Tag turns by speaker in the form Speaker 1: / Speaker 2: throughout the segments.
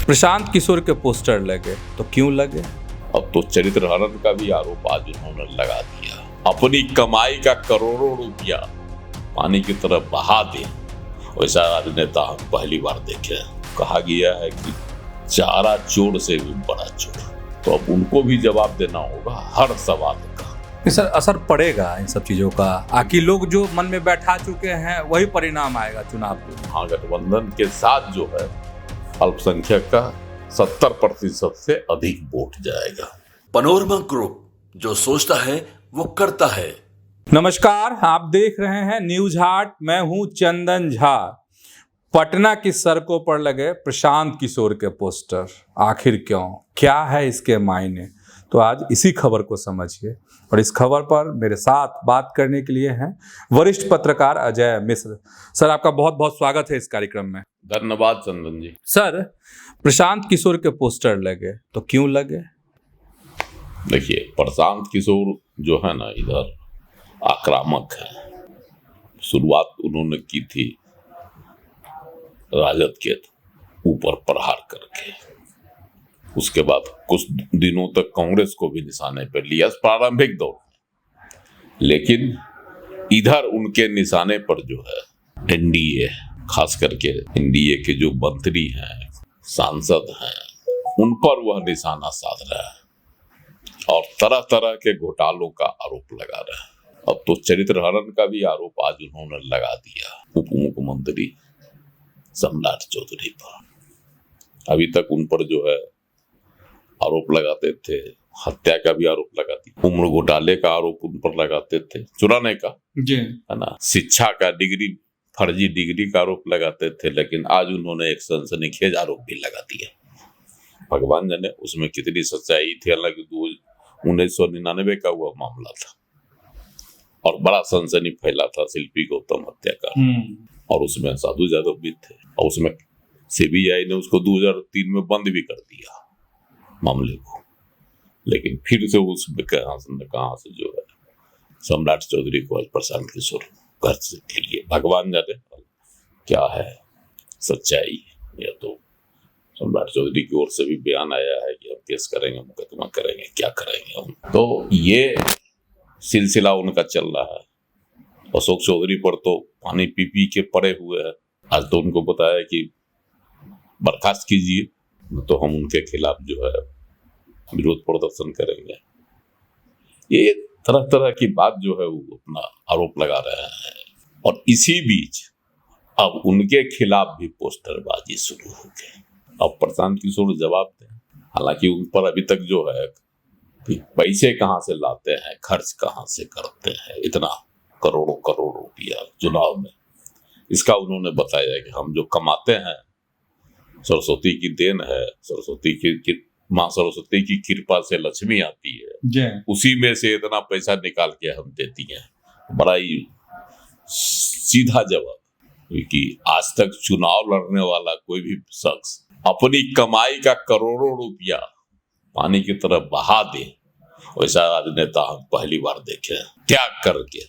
Speaker 1: प्रशांत किशोर के पोस्टर लगे तो क्यों लगे?
Speaker 2: अब तो चरित्र हनन का भी आरोप आज उन्होंने लगा दिया। अपनी कमाई का करोड़ों रुपया पानी की तरफ बहा दे, वैसा राजनेता हम पहली बार देखे। कहा गया है कि चारा चोर से भी बड़ा चोर, तो अब उनको भी जवाब देना होगा हर सवाल का।
Speaker 1: सर, असर पड़ेगा इन सब चीजों का? आखिर लोग जो मन में बैठा चुके हैं वही परिणाम आएगा चुनाव के।
Speaker 2: हाँ, गठबंधन के साथ जो है अल्पसंख्यक का 70% से अधिक वोट जाएगा।
Speaker 3: पैनोरमा ग्रुप, जो सोचता है वो करता है।
Speaker 1: नमस्कार, आप देख रहे हैं न्यूज हाट। मैं हूं चंदन झा। पटना की सड़कों पर लगे प्रशांत किशोर के पोस्टर, आखिर क्यों, क्या है इसके मायने? तो आज इसी खबर को समझिए। और इस खबर पर मेरे साथ बात करने के लिए हैं वरिष्ठ पत्रकार अजय मिश्र। सर, आपका बहुत बहुत स्वागत है इस कार्यक्रम में।
Speaker 2: धन्यवाद चंदन जी।
Speaker 1: सर, प्रशांत किशोर के पोस्टर लगे तो क्यों लगे?
Speaker 2: देखिए, प्रशांत किशोर जो है ना, इधर आक्रामक है। शुरुआत उन्होंने की थी राजद के ऊपर प्रहार करके, उसके बाद कुछ दिनों तक कांग्रेस को भी निशाने पर लिया प्रारंभिक दौर में। लेकिन इधर उनके निशाने पर जो है एनडीए, खास करके एनडीए के जो मंत्री हैं, सांसद हैं, उन पर वह निशाना साध रहा है और तरह तरह के घोटालों का आरोप लगा रहा है। अब तो चरित्र हनन का भी आरोप आज उन्होंने लगा दिया उप मुख्यमंत्री सम्राट चौधरी पर। अभी तक उन पर जो है आरोप लगाते थे, हत्या का भी आरोप लगाती, उम्र घोटाले का आरोप उन पर लगाते थे, चुराने का जी है ना, शिक्षा का डिग्री, फर्जी डिग्री का आरोप लगाते थे। लेकिन आज उन्होंने एक सनसनीखेज आरोप भी लगा दिया। भगवान जाने उसमें कितनी सच्चाई थी। हालांकि 1999 का हुआ मामला था और बड़ा सनसनी फैला था शिल्पी गौतम हत्या का, और उसमें साधु यादव भी थे, और उसमें सीबीआई ने उसको 2003 में बंद भी कर दिया मामले को। लेकिन फिर से उसमें कहां से जो है सम्राट चौधरी को आज प्रशांत किशोर घर से लिए। भगवान जाने क्या है सच्चाई। या तो सम्राट चौधरी की ओर से भी बयान आया है कि हम केस करेंगे, मुकदमा करेंगे, क्या करेंगे हम। तो ये सिलसिला उनका चल रहा है। अशोक चौधरी पर तो पानी पी पी के पड़े हुए हैं। आज तो उनको बताया कि बर्खास्त कीजिए, तो हम उनके खिलाफ जो है विरोध प्रदर्शन करेंगे। ये तरह तरह की बात जो है वो अपना आरोप लगा रहे हैं। और इसी बीच अब उनके खिलाफ भी पोस्टरबाजी शुरू हो गई। अब प्रशांत किशोर जवाब दें। हालांकि उन पर अभी तक जो है पैसे कहाँ से लाते हैं, खर्च कहाँ से करते हैं, इतना करोड़ों करोड़ रुपया चुनाव में, इसका उन्होंने बताया कि हम जो कमाते हैं सरस्वती की देन है, सरस्वती की माँ सरस्वती की कृपा से लक्ष्मी आती है, उसी में से इतना पैसा निकाल के हम देती हैं। बड़ा ही सीधा जवाब, क्योंकि आज तक चुनाव लड़ने वाला कोई भी शख्स अपनी कमाई का करोड़ों रुपया पानी की तरफ बहा दे, वैसा राजनेता हम पहली बार देखे, त्याग करके।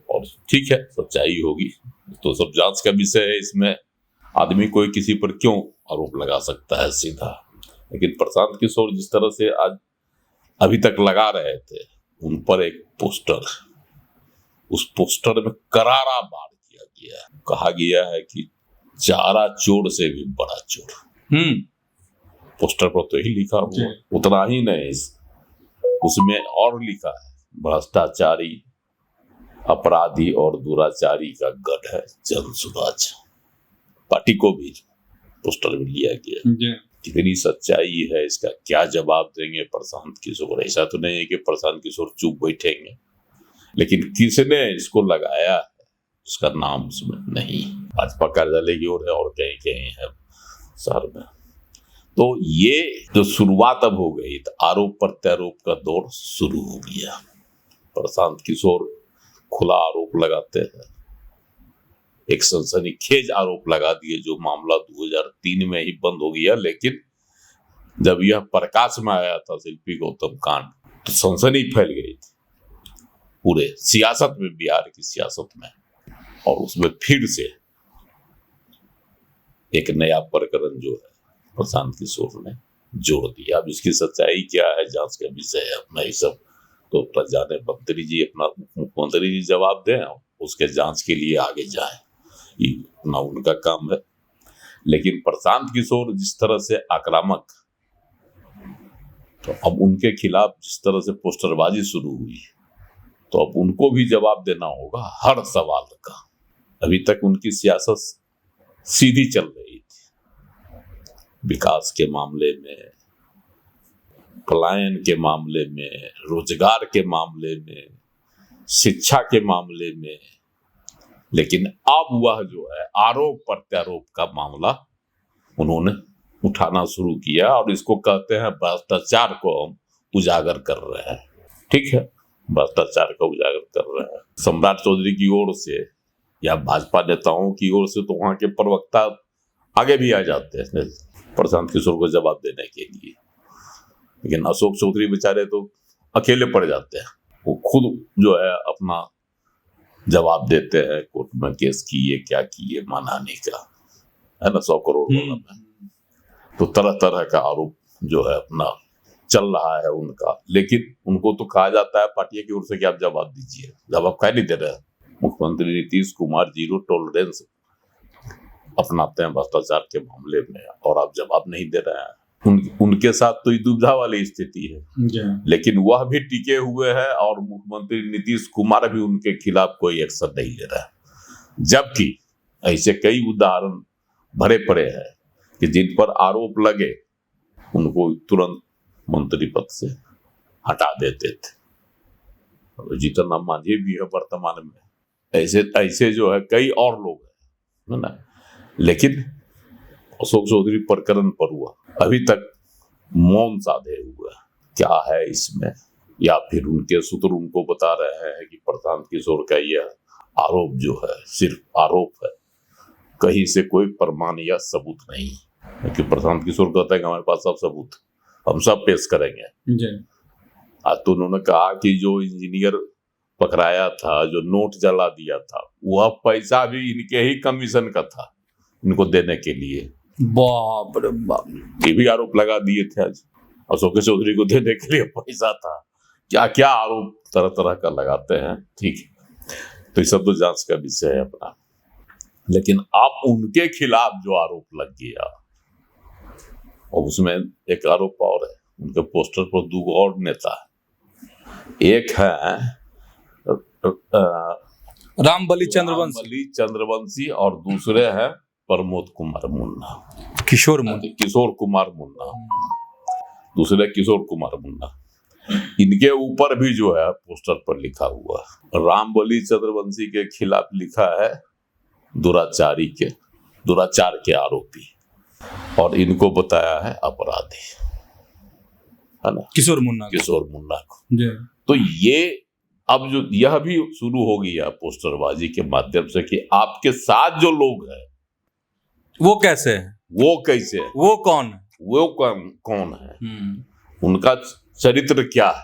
Speaker 2: और ठीक है, सच्चाई होगी तो सब जांच का विषय है। इसमें आदमी कोई किसी पर क्यों आरोप लगा सकता है सीधा। लेकिन प्रशांत किशोर जिस तरह से आज अभी तक लगा रहे थे, उन पर एक पोस्टर, उस पोस्टर में करारा वार किया गया है। कहा गया है कि चारा चोर से भी बड़ा चोर। पोस्टर पर तो ही लिखा हुआ, उतना ही नहीं, उसमें और लिखा है भ्रष्टाचारी, अपराधी और दुराचारी का गढ़ है जनसुराज। पार्टी को भी पोस्टर में लिया गया। कितनी सच्चाई है, इसका क्या जवाब देंगे प्रशांत किशोर? ऐसा तो नहीं है कि प्रशांत किशोर चुप बैठेंगे, लेकिन किसने इसको लगाया है उसका नाम उसमें नहीं। भाजपा कार्यालय की ओर है और कहीं कहीं है शहर में। तो ये जो शुरुआत अब हो गई, तो आरोप प्रत्यारोप का दौर शुरू हो गया। प्रशांत किशोर खुला आरोप लगाते हैं, एक सनसनीखेज आरोप लगा दिए, जो मामला 2003 में ही बंद हो गया। लेकिन जब यह प्रकाश में आया था शिल्पी गौतम कांड, तो सनसनी फैल गई थी पूरे सियासत में, बिहार की सियासत में। और उसमें फिर से एक नया प्रकरण जो है प्रशांत किशोर ने जोड़ दिया। अब इसकी सच्चाई क्या है, जांच का विषय है अपना, ये सब तो जाने मंत्री जी, अपना मुख्यमंत्री जी जवाब दें, उसके जांच के लिए आगे जाएं, ये अपना उनका काम है। लेकिन प्रशांत किशोर जिस तरह से आक्रामक, तो अब उनके खिलाफ जिस तरह से पोस्टरबाजी शुरू हुई, तो अब उनको भी जवाब देना होगा हर सवाल का। अभी तक उनकी सियासत सीधी चल रही थी, विकास के मामले में, पलायन के मामले में, रोजगार के मामले में, शिक्षा के मामले में। लेकिन अब वह जो है आरोप प्रत्यारोप का मामला उन्होंने उठाना शुरू किया, और इसको कहते हैं भ्रष्टाचार को हम उजागर कर रहे हैं। ठीक है, भ्रष्टाचार का उजागर कर रहे हैं। सम्राट चौधरी की ओर से या भाजपा नेताओं की ओर से तो वहां के प्रवक्ता आगे भी आ जाते हैं प्रशांत किशोर को जवाब देने के लिए, लेकिन अशोक चौधरी बेचारे तो अकेले पड़ जाते हैं। वो खुद जो है अपना जवाब देते हैं कोर्ट में, केस किए क्या किए मनाने का, है ना, 100 करोड़ वाला में। तो तरह तरह का आरोप जो है अपना चल रहा है उनका। लेकिन उनको तो कहा जाता है पार्टी की ओर से कि आप जवाब दीजिए, जवाब क्या नहीं दे रहे हैं। मुख्यमंत्री नीतीश कुमार जीरो टॉलरेंस अपनाते हैं भ्रष्टाचार के मामले में, और आप जवाब नहीं दे रहे हैं। उनके साथ तो ये दुविधा वाली स्थिति है, लेकिन वह भी टिके हुए हैं, और मुख्यमंत्री नीतीश कुमार भी उनके खिलाफ कोई एक्शन नहीं ले रहा है। जबकि ऐसे कई उदाहरण भरे पड़े हैं कि जिन पर आरोप लगे उनको तुरंत मंत्री पद से हटा देते थे। जीतन राम मांझी भी है वर्तमान में, ऐसे जो है कई और लोग हैं, है ना। लेकिन अशोक चौधरी प्रकरण पर हुआ अभी तक मौन साधे हुए, क्या है इसमें, या फिर उनके सूत्र उनको बता रहे हैं कि प्रशांत किशोर का यह आरोप जो है सिर्फ आरोप है, कहीं से कोई प्रमाण या सबूत नहीं। क्योंकि प्रशांत किशोर कहता है कि हमारे पास सब सबूत, हम सब पेश करेंगे। आज तो उन्होंने कहा कि जो इंजीनियर पकड़ाया था, जो नोट जला दिया था, वह पैसा भी इनके ही कमीशन का था इनको देने के लिए।
Speaker 1: बाप रे बाप,
Speaker 2: ये भी आरोप लगा दिए थे आज, अशोक चौधरी को देने के लिए पैसा था। क्या क्या आरोप तरह तरह का लगाते हैं। ठीक है, तो ये सब तो जांच का विषय है अपना। लेकिन आप उनके खिलाफ जो आरोप लग गया, और उसमें एक आरोप और है, उनके पोस्टर पर 2 और नेता है। एक है
Speaker 1: रामबली
Speaker 2: चंद्रवंशी और दूसरे हैं प्रमोद कुमार मुन्ना,
Speaker 1: किशोर
Speaker 2: कुमार मुन्ना, दूसरे किशोर कुमार मुन्ना। इनके ऊपर भी जो है पोस्टर पर लिखा हुआ है, रामबली चंद्रवंशी के खिलाफ लिखा है दुराचार के आरोपी, और इनको बताया है अपराधी, है ना, किशोर मुन्ना को। तो ये अब जो यह भी शुरू हो गया पोस्टरबाजी के माध्यम से कि आपके साथ जो लोग हैं
Speaker 1: वो कैसे है,
Speaker 2: वो कैसे है,
Speaker 1: वो कौन है,
Speaker 2: वो कौन है, उनका चरित्र क्या है।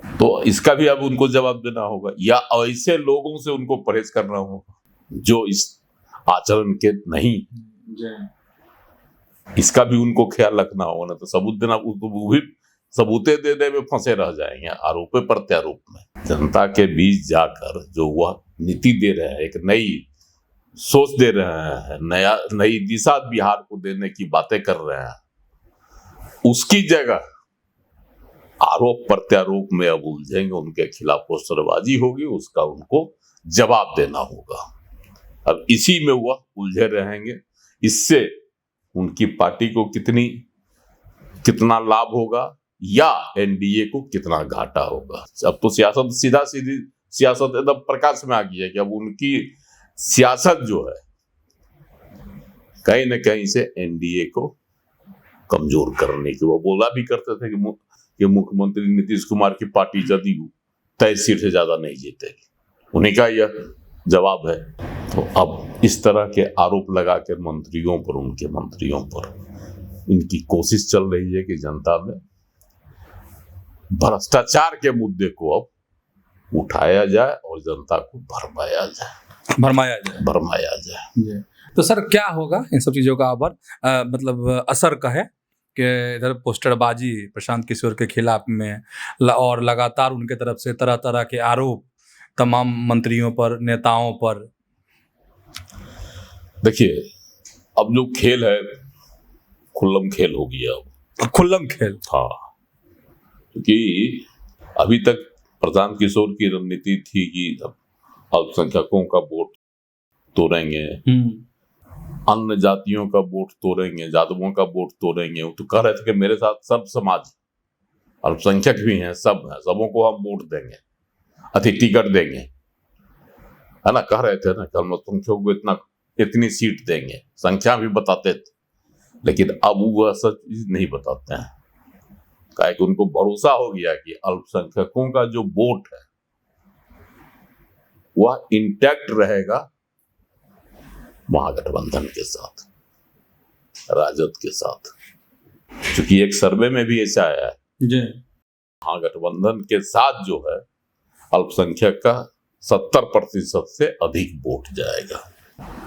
Speaker 2: तो इसका भी अब उनको जवाब देना होगा, या ऐसे लोगों से उनको परहेज करना होगा जो इस आचरण के नहीं, इसका भी उनको ख्याल रखना होगा। ना तो सबूत देना, वो भी सबूते देने में फंसे रह जाएंगे, आरोप प्रत्यारोप में। जनता के बीच जाकर जो वह नीति दे रहे हैं, एक नई सोच दे रहे हैं, नई दिशा बिहार को देने की बातें कर रहे हैं, उसकी जगह आरोप प्रत्यारोप में अब उलझेंगे, उनके खिलाफ पोस्टरबाजी होगी, उसका उनको जवाब देना होगा। अब इसी में वह उलझे रहेंगे। इससे उनकी पार्टी को कितना लाभ होगा या एनडीए को कितना घाटा होगा। अब तो सियासत सीधा सीधी सियासत एकदम प्रकाश में आ गई है कि अब उनकी सियासत जो है कहीं न कहीं से एनडीए को कमजोर करने की, वो बोला भी करते थे कि मुख्यमंत्री नीतीश कुमार की पार्टी जदयू 23 सीट से ज्यादा नहीं जीतेगी, उन्हीं का यह जवाब है। तो अब इस तरह के आरोप लगा कर उनके मंत्रियों पर इनकी कोशिश चल रही है कि जनता में भ्रष्टाचार के मुद्दे को अब उठाया जाए और जनता को भरमाया जाए।
Speaker 1: तो सर क्या होगा इन सब चीज़ों का मतलब असर कहे कि इधर पोस्टरबाजी प्रशांत किशोर के खिलाफ में और लगातार उनके तरफ से तरह तरह के आरोप तमाम मंत्रियों पर, नेताओं पर।
Speaker 2: देखिए, अब जो खेल है खुल्लम खेल हो गया। अब
Speaker 1: खुल्लम खेल।
Speaker 2: हाँ, क्योंकि अभी तक प्रशांत किशोर की रणनीति थी कि अल्पसंख्यकों का वोट तोड़ेंगे, अन्य जातियों का वोट तोड़ेंगे, यादवों का वोट तोड़ेंगे। वो तो कह रहे थे कि मेरे साथ सब समाज, अल्पसंख्यक भी हैं, सब हैं, सबों को हम वोट देंगे, टिकट देंगे, है ना। कह रहे थे ना कि अल्पसंख्यकों को इतनी सीट देंगे, संख्या भी बताते थे। लेकिन अब वो सच नहीं बताते हैं, काहे कि उनको भरोसा हो गया कि अल्पसंख्यकों का जो वोट है वह इंटैक्ट रहेगा महागठबंधन के साथ, राजद के साथ। क्योंकि एक सर्वे में भी ऐसा आया है
Speaker 1: जी,
Speaker 2: महागठबंधन के साथ जो है अल्पसंख्यक का 70% से अधिक वोट जाएगा।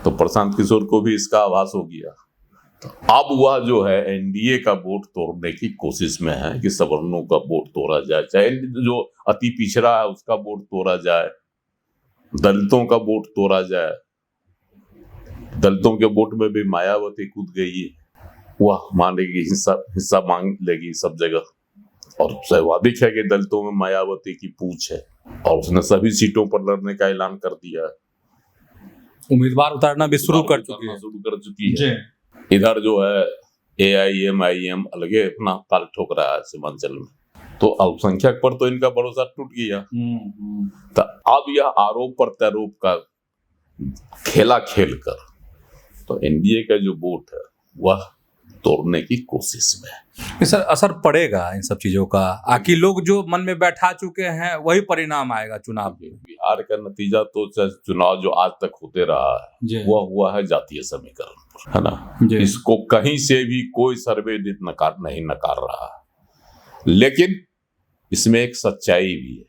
Speaker 2: तो प्रशांत किशोर को भी इसका आभास हो गया। तो अब वह जो है एनडीए का वोट तोड़ने की कोशिश में है कि सवर्णों का वोट तोड़ा जाए, चाहे जो अति पिछड़ा है उसका वोट तोड़ा जाए, दलितों का वोट तोड़ा जाए। दलितों के वोट में भी मायावती कूद गई है, वह मानेगी हिस्सा मांग लेगी सब जगह। और स्वाभाविक है कि दलितों में मायावती की पूछ है और उसने सभी सीटों पर लड़ने का ऐलान कर दिया है,
Speaker 1: उम्मीदवार उतारना भी शुरू कर चुकी है।
Speaker 2: इधर जो है AIM अलगे अपना ताल ठोक रहा है सीमांचल में। तो अल्पसंख्यक पर तो इनका भरोसा टूट गया। तो अब यह आरोप प्रत्यारोप का खेला खेल कर तो एनडीए का जो वोट है वह तोड़ने की कोशिश में।
Speaker 1: सर असर पड़ेगा इन सब चीजों का, आखिर लोग जो मन में बैठा चुके हैं वही परिणाम आएगा चुनाव में।
Speaker 2: बिहार का नतीजा तो चुनाव जो आज तक होते रहा है वह हुआ है जातीय समीकरण पर, है ना। इसको कहीं से भी कोई सर्वे नहीं नकार रहा है। लेकिन इसमें एक सच्चाई भी है,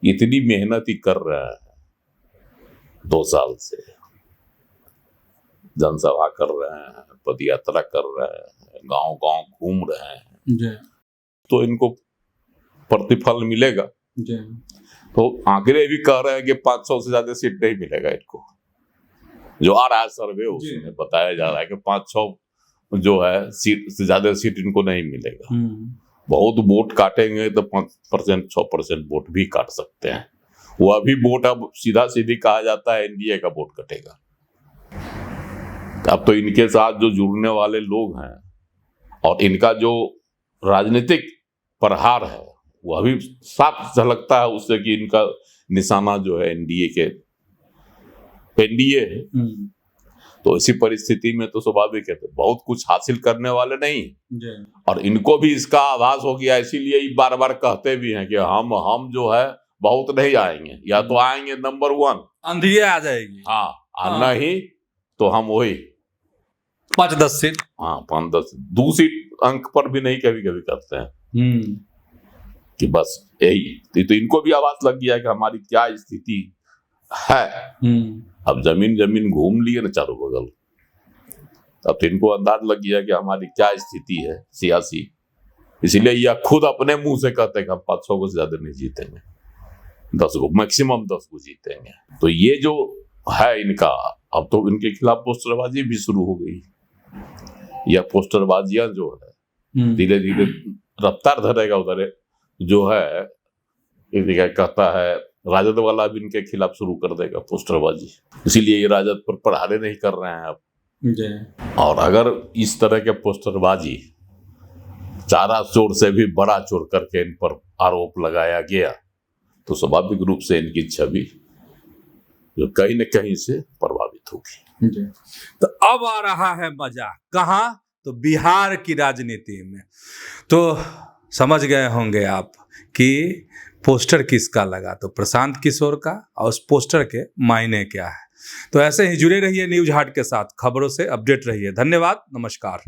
Speaker 2: इतनी मेहनत ही कर रहे हैं 2 साल से, जनसभा कर रहे हैं, पदयात्रा कर रहे हैं, गांव गांव घूम रहे हैं, तो इनको प्रतिफल मिलेगा। तो आंकड़े भी कह रहे हैं कि 500 से ज्यादा सीट नहीं मिलेगा इनको। जो आ रहा है सर्वे उसमें बताया जा रहा है कि 500 जो है सीट से ज्यादा सीट इनको नहीं मिलेगा। बहुत वोट काटेंगे तो 5% 6% वोट भी काट सकते हैं। वह भी वोट अब सीधा सीधी कहा जाता है एनडीए का वोट कटेगा। अब तो इनके साथ जो जुड़ने वाले लोग हैं और इनका जो राजनीतिक प्रहार है वह भी साफ झलकता है उससे कि इनका निशाना जो है एनडीए है। तो इसी परिस्थिति में तो स्वाभाविक है, तो बहुत कुछ हासिल करने वाले नहीं। और इनको भी इसका आभास हो गया, इसीलिए बार बार कहते भी हैं कि हम जो है बहुत नहीं आएंगे, या तो आएंगे नंबर 1,
Speaker 1: अंधिए आ जाएगी।
Speaker 2: हाँ, नहीं तो हम वही
Speaker 1: 5-10 सीट,
Speaker 2: 5-10 2 सीट अंक पर भी नहीं कभी कभी करते हैं कि बस यही। तो इनको भी आवाज लग गया कि हमारी क्या स्थिति है। अब जमीन घूम लिए ना चारों बगल, अब तो इनको अंदाज लग गया कि हमारी क्या स्थिति है सियासी। इसलिए यह खुद अपने मुंह से कहते हैं कि हम 500 को ज्यादा नहीं जीतेंगे, 10 को मैक्सिमम 10 को जीतेंगे। तो ये जो है इनका, अब तो इनके खिलाफ पोस्टरबाजी भी शुरू हो गई। यह पोस्टरबाजियां जो है धीरे धीरे रफ्तार धरेगा। उधर जो है कहता है राजद वाला भी इनके खिलाफ शुरू कर देगा पोस्टरबाजी। इसीलिए ये राजद पर प्रहारे नहीं कर रहे हैं अब। और अगर इस तरह के पोस्टरबाजी चारा चोर से भी बड़ा चोर करके इन पर आरोप लगाया गया तो स्वाभाविक रूप से इनकी छवि जो कहीं न कहीं से प्रभावित होगी।
Speaker 1: तो अब आ रहा है मजा कहाँ, तो बिहार की राजनीति में। तो समझ गए होंगे आप कि पोस्टर किसका लगा, तो प्रशांत किशोर का, और उस पोस्टर के मायने क्या है। तो ऐसे ही जुड़े रहिए न्यूज हाट के साथ, खबरों से अपडेट रहिए। धन्यवाद, नमस्कार।